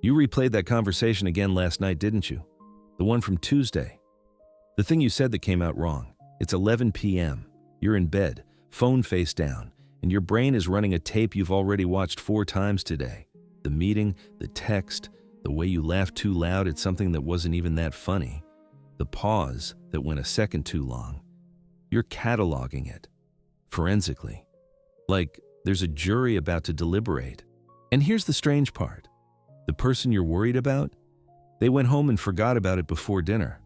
You replayed that conversation again last night, didn't you? The one from Tuesday. The thing you said that came out wrong. It's 11 p.m. You're in bed, phone face down, and your brain is running a tape you've already watched 4 times today. The meeting, the text, the way you laughed too loud at something that wasn't even that funny, the pause that went a second too long. You're cataloging it, forensically. Like there's a jury about to deliberate. And here's the strange part. The person you're worried about, they went home and forgot about it before dinner.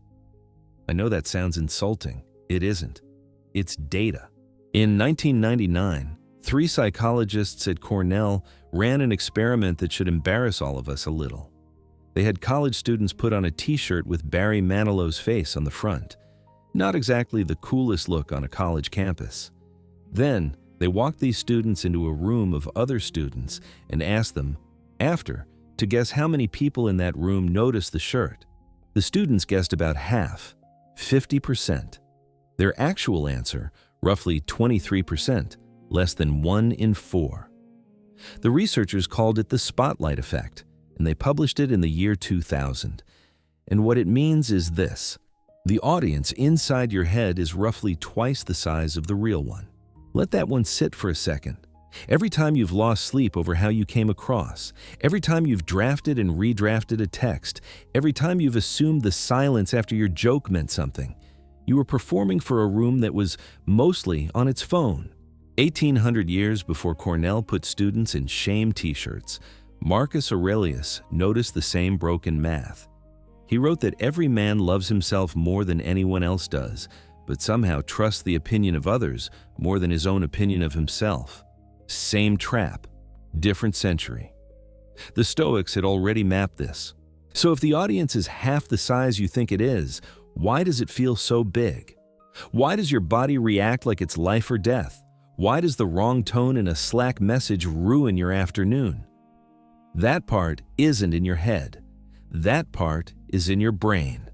I know that sounds insulting. It isn't. It's data. In 1999, 3 psychologists at Cornell ran an experiment that should embarrass all of us a little. They had college students put on a t-shirt with Barry Manilow's face on the front. Not exactly the coolest look on a college campus. Then, they walked these students into a room of other students and asked them, after, to guess how many people in that room noticed the shirt. The students guessed about half, 50%. Their actual answer, roughly 23%, less than 1 in 4. The researchers called it the spotlight effect, and they published it in the year 2000. And what it means is this: the audience inside your head is roughly twice the size of the real one. Let that one sit for a second. Every time you've lost sleep over how you came across, every time you've drafted and redrafted a text, every time you've assumed the silence after your joke meant something, you were performing for a room that was mostly on its phone. 1800 years before Cornell put students in shame t-shirts, Marcus Aurelius noticed the same broken math. He wrote that every man loves himself more than anyone else does, but somehow trusts the opinion of others more than his own opinion of himself. Same trap, different century. The Stoics had already mapped this. So if the audience is half the size you think it is, why does it feel so big? Why does your body react like it's life or death? Why does the wrong tone in a Slack message ruin your afternoon? That part isn't in your head. That part is in your brain.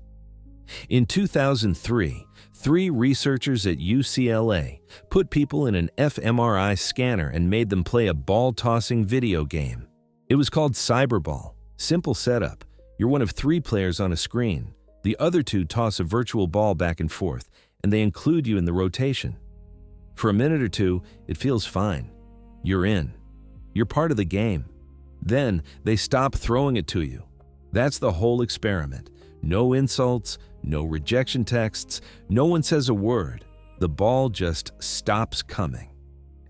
In 2003, 3 researchers at UCLA put people in an fMRI scanner and made them play a ball-tossing video game. It was called Cyberball. Simple setup. You're one of 3 players on a screen. The other 2 toss a virtual ball back and forth, and they include you in the rotation. For a minute or 2, it feels fine. You're in. You're part of the game. Then they stop throwing it to you. That's the whole experiment. No insults, no rejection texts, no one says a word. The ball just stops coming.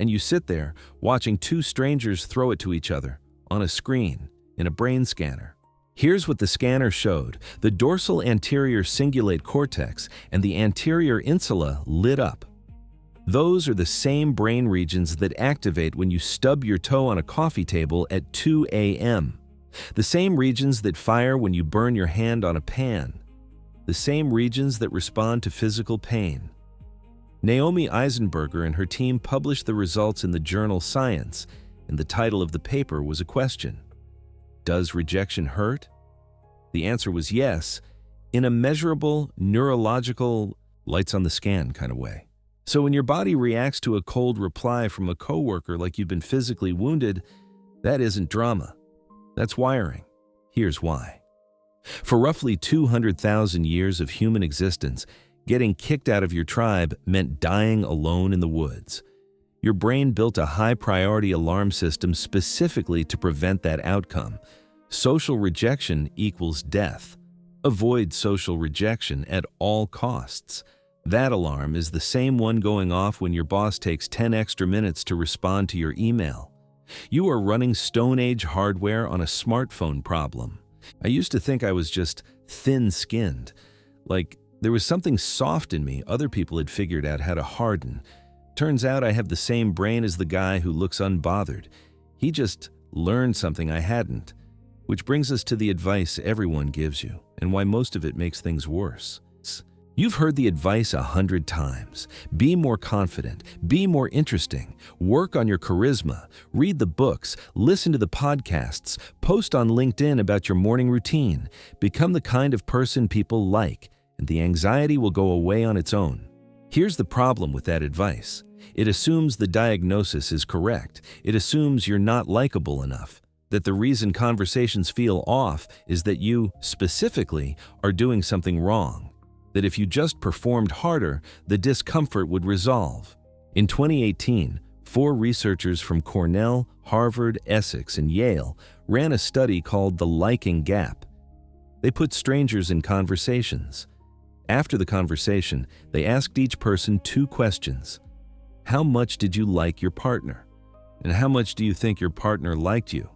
And you sit there watching 2 strangers throw it to each other on a screen in a brain scanner. Here's what the scanner showed. The dorsal anterior cingulate cortex and the anterior insula lit up. Those are the same brain regions that activate when you stub your toe on a coffee table at 2 a.m. The same regions that fire when you burn your hand on a pan. The same regions that respond to physical pain. Naomi Eisenberger and her team published the results in the journal Science, and the title of the paper was a question. Does rejection hurt? The answer was yes, in a measurable, neurological, lights on the scan kind of way. So when your body reacts to a cold reply from a coworker like you've been physically wounded, that isn't drama. That's wiring. Here's why. For roughly 200,000 years of human existence, getting kicked out of your tribe meant dying alone in the woods. Your brain built a high-priority alarm system specifically to prevent that outcome. Social rejection equals death. Avoid social rejection at all costs. That alarm is the same one going off when your boss takes 10 extra minutes to respond to your email. You are running Stone Age hardware on a smartphone problem. I used to think I was just thin-skinned. Like there was something soft in me other people had figured out how to harden. Turns out I have the same brain as the guy who looks unbothered. He just learned something I hadn't. Which brings us to the advice everyone gives you, and why most of it makes things worse. You've heard the advice 100 times. Be more confident, be more interesting, work on your charisma, read the books, listen to the podcasts, post on LinkedIn about your morning routine, become the kind of person people like, and the anxiety will go away on its own. Here's the problem with that advice. It assumes the diagnosis is correct. It assumes you're not likable enough. That the reason conversations feel off is that you, specifically, are doing something wrong. That if you just performed harder, the discomfort would resolve. In 2018, 4 researchers from Cornell, Harvard, Essex, and Yale ran a study called the liking gap. They put strangers in conversations. After the conversation, they asked each person 2 questions. How much did you like your partner? And how much do you think your partner liked you?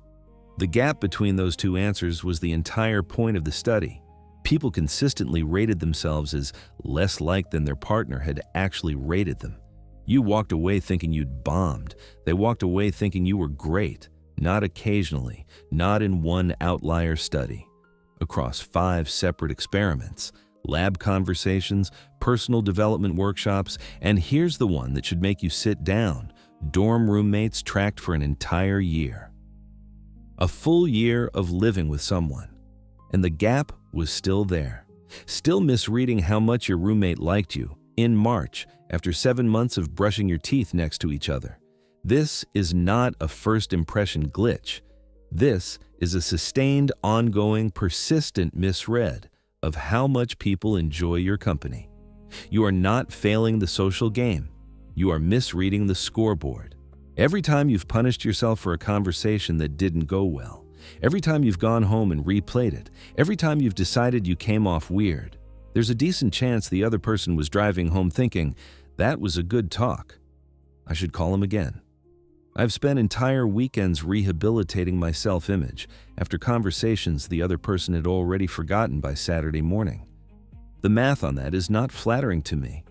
The gap between those 2 answers was the entire point of the study. People consistently rated themselves as less liked than their partner had actually rated them. You walked away thinking you'd bombed. They walked away thinking you were great, not occasionally, not in one outlier study. Across 5 separate experiments, lab conversations, personal development workshops, and here's the one that should make you sit down: dorm roommates tracked for an entire year. A full year of living with someone, and the gap was still there. Still misreading how much your roommate liked you in March after 7 months of brushing your teeth next to each other. This is not a first impression glitch. This is a sustained, ongoing, persistent misread of how much people enjoy your company. You are not failing the social game. You are misreading the scoreboard. Every time you've punished yourself for a conversation that didn't go well, every time you've gone home and replayed it, every time you've decided you came off weird, there's a decent chance the other person was driving home thinking, that was a good talk. I should call him again. I've spent entire weekends rehabilitating my self-image after conversations the other person had already forgotten by Saturday morning. The math on that is not flattering to me,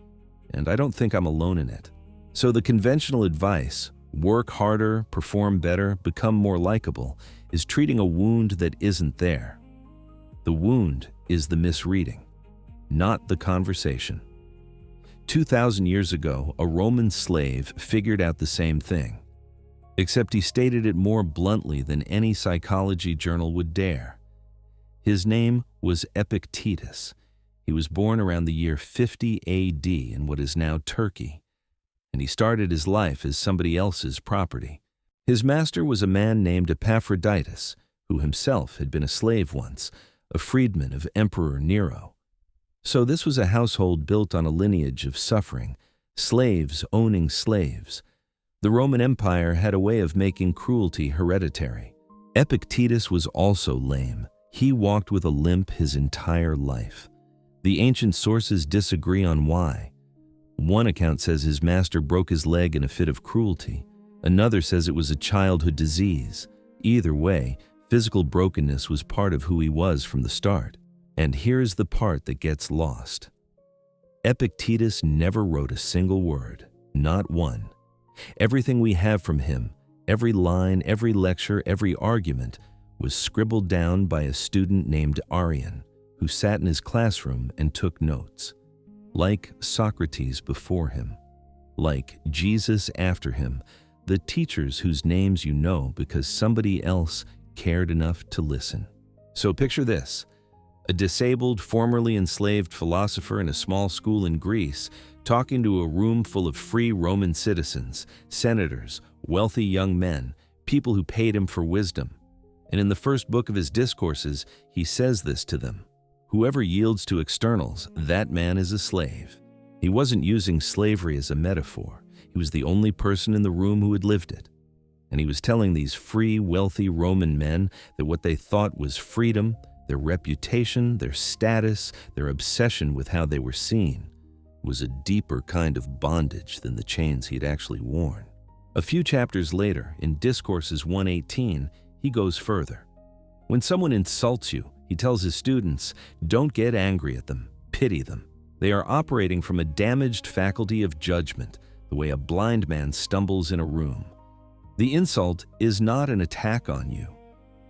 and I don't think I'm alone in it. So the conventional advice, work harder, perform better, become more likable, is treating a wound that isn't there. The wound is the misreading, not the conversation. 2,000 years ago, a Roman slave figured out the same thing, except he stated it more bluntly than any psychology journal would dare. His name was Epictetus. He was born around the year 50 AD in what is now Turkey, and he started his life as somebody else's property. His master was a man named Epaphroditus, who himself had been a slave once, a freedman of Emperor Nero. So this was a household built on a lineage of suffering, slaves owning slaves. The Roman Empire had a way of making cruelty hereditary. Epictetus was also lame. He walked with a limp his entire life. The ancient sources disagree on why. One account says his master broke his leg in a fit of cruelty. Another says it was a childhood disease. Either way, physical brokenness was part of who he was from the start. And here's the part that gets lost. Epictetus never wrote a single word, not one. Everything we have from him, every line, every lecture, every argument, was scribbled down by a student named Arian, who sat in his classroom and took notes. Like Socrates before him, like Jesus after him, the teachers whose names you know because somebody else cared enough to listen. So picture this: a disabled, formerly enslaved philosopher in a small school in Greece talking to a room full of free Roman citizens, senators, wealthy young men, people who paid him for wisdom. And in the first book of his discourses, he says this to them: whoever yields to externals, that man is a slave. He wasn't using slavery as a metaphor. He was the only person in the room who had lived it. And he was telling these free, wealthy Roman men that what they thought was freedom, their reputation, their status, their obsession with how they were seen, was a deeper kind of bondage than the chains he had actually worn. A few chapters later, in Discourses 118, he goes further. When someone insults you, he tells his students, don't get angry at them, pity them. They are operating from a damaged faculty of judgment, the way a blind man stumbles in a room. The insult is not an attack on you.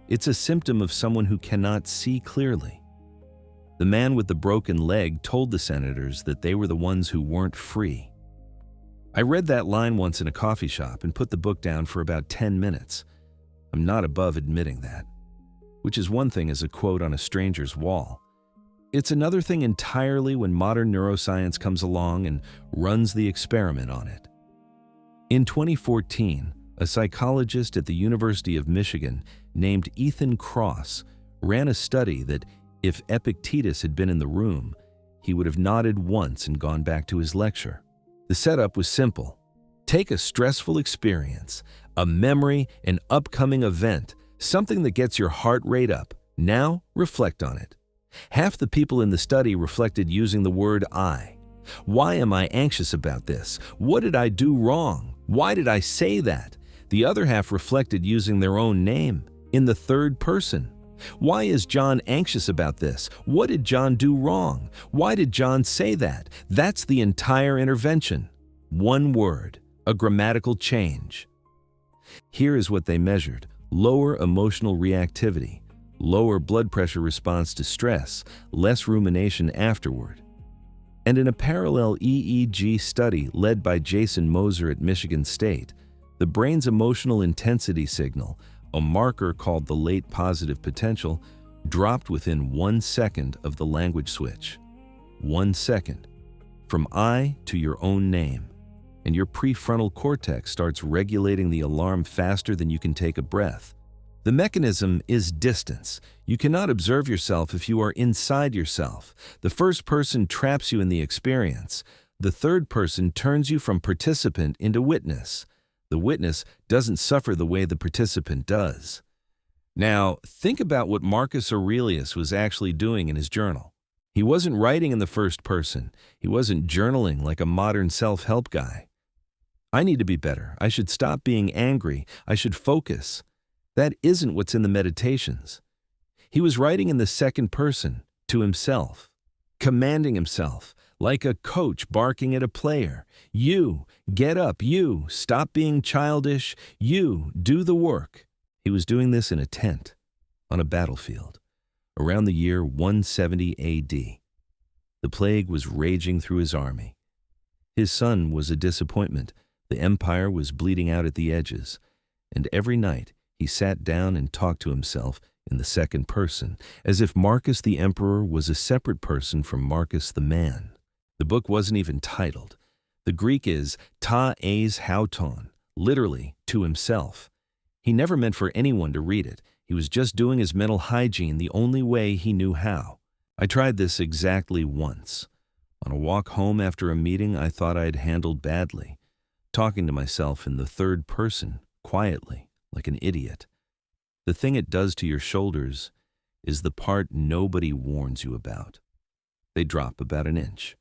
It's a symptom of someone who cannot see clearly. The man with the broken leg told the senators that they were the ones who weren't free. I read that line once in a coffee shop and put the book down for about 10 minutes. I'm not above admitting that. Which is one thing as a quote on a stranger's wall. It's another thing entirely when modern neuroscience comes along and runs the experiment on it. In 2014, a psychologist at the University of Michigan named Ethan Kross ran a study that if Epictetus had been in the room, he would have nodded once and gone back to his lecture. The setup was simple. Take a stressful experience, a memory, an upcoming event, something that gets your heart rate up. Now, reflect on it. Half the people in the study reflected using the word I. Why am I anxious about this? What did I do wrong? Why did I say that? The other half reflected using their own name, in the third person. Why is John anxious about this? What did John do wrong? Why did John say that? That's the entire intervention. One word, a grammatical change. Here is what they measured: lower emotional reactivity, lower blood pressure response to stress, less rumination afterward. And in a parallel EEG study led by Jason Moser at Michigan State, the brain's emotional intensity signal, a marker called the late positive potential, dropped within 1 second of the language switch. 1 second. From I to your own name. And your prefrontal cortex starts regulating the alarm faster than you can take a breath. The mechanism is distance. You cannot observe yourself if you are inside yourself. The first person traps you in the experience. The third person turns you from participant into witness. The witness doesn't suffer the way the participant does. Now, think about what Marcus Aurelius was actually doing in his journal. He wasn't writing in the first person. He wasn't journaling like a modern self-help guy. I need to be better. I should stop being angry. I should focus. That isn't what's in the meditations. He was writing in the second person, to himself, commanding himself, like a coach barking at a player. You, get up. You, stop being childish. You, do the work. He was doing this in a tent, on a battlefield, around the year 170 AD. The plague was raging through his army. His son was a disappointment. The empire was bleeding out at the edges. And every night, he sat down and talked to himself in the second person, as if Marcus the emperor was a separate person from Marcus the man. The book wasn't even titled. The Greek is ta eis hauton, literally, to himself. He never meant for anyone to read it. He was just doing his mental hygiene the only way he knew how. I tried this exactly once. On a walk home after a meeting I thought I had handled badly, talking to myself in the third person, quietly, like an idiot. The thing it does to your shoulders is the part nobody warns you about. They drop about an inch.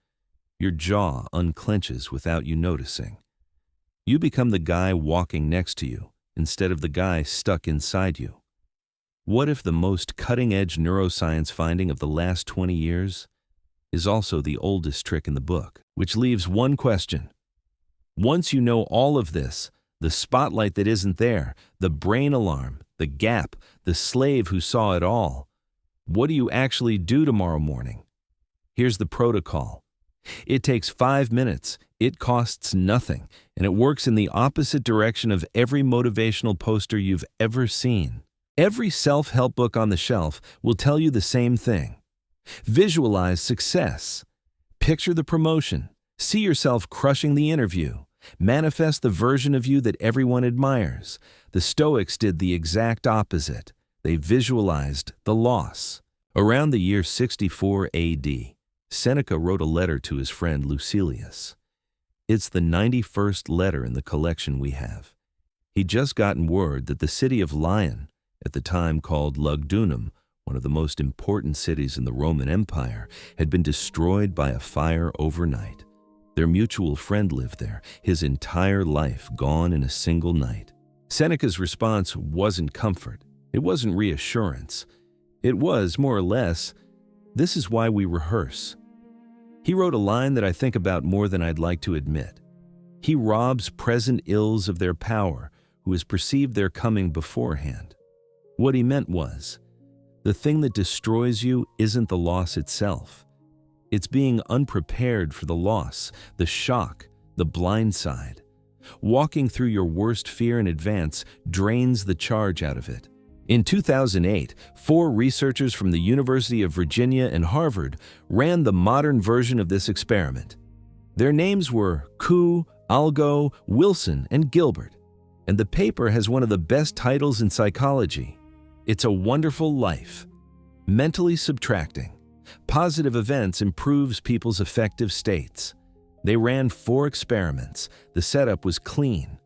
Your jaw unclenches without you noticing. You become the guy walking next to you instead of the guy stuck inside you. What if the most cutting-edge neuroscience finding of the last 20 years is also the oldest trick in the book, which leaves one question. Once you know all of this, the spotlight that isn't there, the brain alarm, the gap, the slave who saw it all, what do you actually do tomorrow morning? Here's the protocol. It takes 5 minutes, it costs nothing, and it works in the opposite direction of every motivational poster you've ever seen. Every self-help book on the shelf will tell you the same thing. Visualize success. Picture the promotion. See yourself crushing the interview. Manifest the version of you that everyone admires. The Stoics did the exact opposite. They visualized the loss. Around the year 64 AD, Seneca wrote a letter to his friend Lucilius. It's the 91st letter in the collection we have. He'd just gotten word that the city of Lyon, at the time called Lugdunum, one of the most important cities in the Roman Empire, had been destroyed by a fire overnight. Their mutual friend lived there, his entire life gone in a single night. Seneca's response wasn't comfort. It wasn't reassurance. It was, more or less, this is why we rehearse. He wrote a line that I think about more than I'd like to admit. He robs present ills of their power, who has perceived their coming beforehand. What he meant was, the thing that destroys you isn't the loss itself. It's being unprepared for the loss, the shock, the blind side. Walking through your worst fear in advance drains the charge out of it. In 2008, 4 researchers from the University of Virginia and Harvard ran the modern version of this experiment. Their names were Koo, Algo, Wilson, and Gilbert, and the paper has one of the best titles in psychology. It's a Wonderful Life. Mentally subtracting. Positive events improves people's affective states. They ran 4 experiments. The setup was clean.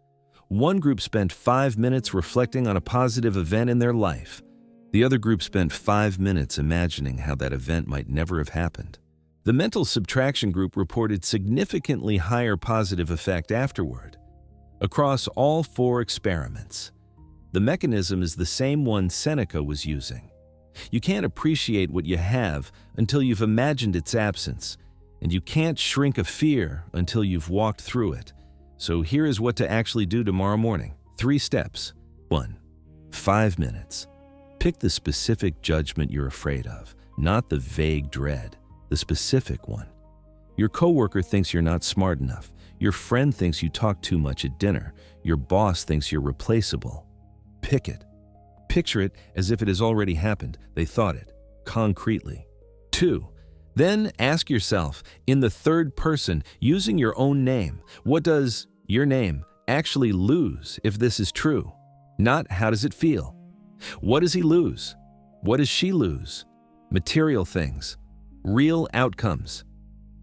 One group spent 5 minutes reflecting on a positive event in their life. The other group spent 5 minutes imagining how that event might never have happened. The mental subtraction group reported significantly higher positive effect afterward. Across all 4 experiments, the mechanism is the same one Seneca was using. You can't appreciate what you have until you've imagined its absence, and you can't shrink a fear until you've walked through it. So here is what to actually do tomorrow morning. 3 steps. 1. 5 minutes. Pick the specific judgment you're afraid of, not the vague dread, the specific one. Your coworker thinks you're not smart enough. Your friend thinks you talk too much at dinner. Your boss thinks you're replaceable. Pick it. Picture it as if it has already happened. They thought it, concretely. 2. Then ask yourself, in the third person, using your own name, what does your name actually lose if this is true? Not how does it feel? What does he lose? What does she lose? Material things. Real outcomes.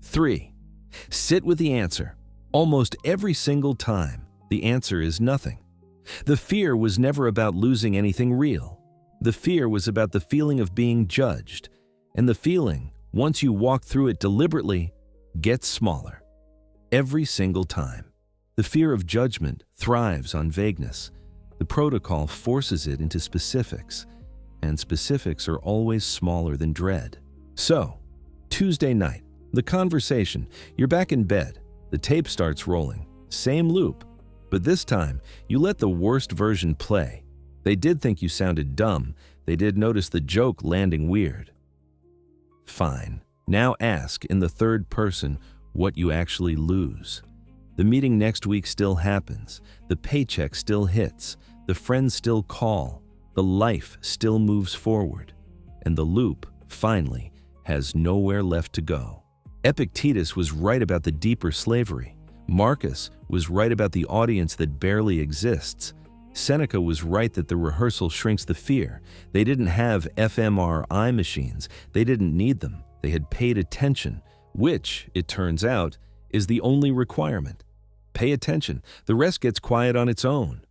3. Sit with the answer. Almost every single time, the answer is nothing. The fear was never about losing anything real. The fear was about the feeling of being judged, and the feeling, once you walk through it deliberately, gets smaller. Every single time. The fear of judgment thrives on vagueness. The protocol forces it into specifics, and specifics are always smaller than dread. So, Tuesday night, the conversation, you're back in bed, the tape starts rolling, same loop, but this time, you let the worst version play. They did think you sounded dumb, they did notice the joke landing weird. Fine, now ask in the third person what you actually lose. The meeting next week still happens, the paycheck still hits, the friends still call, the life still moves forward, and the loop, finally, has nowhere left to go. Epictetus was right about the deeper slavery. Marcus was right about the audience that barely exists. Seneca was right that the rehearsal shrinks the fear. They didn't have fMRI machines. They didn't need them. They had paid attention, which, it turns out, is the only requirement. Pay attention. The rest gets quiet on its own.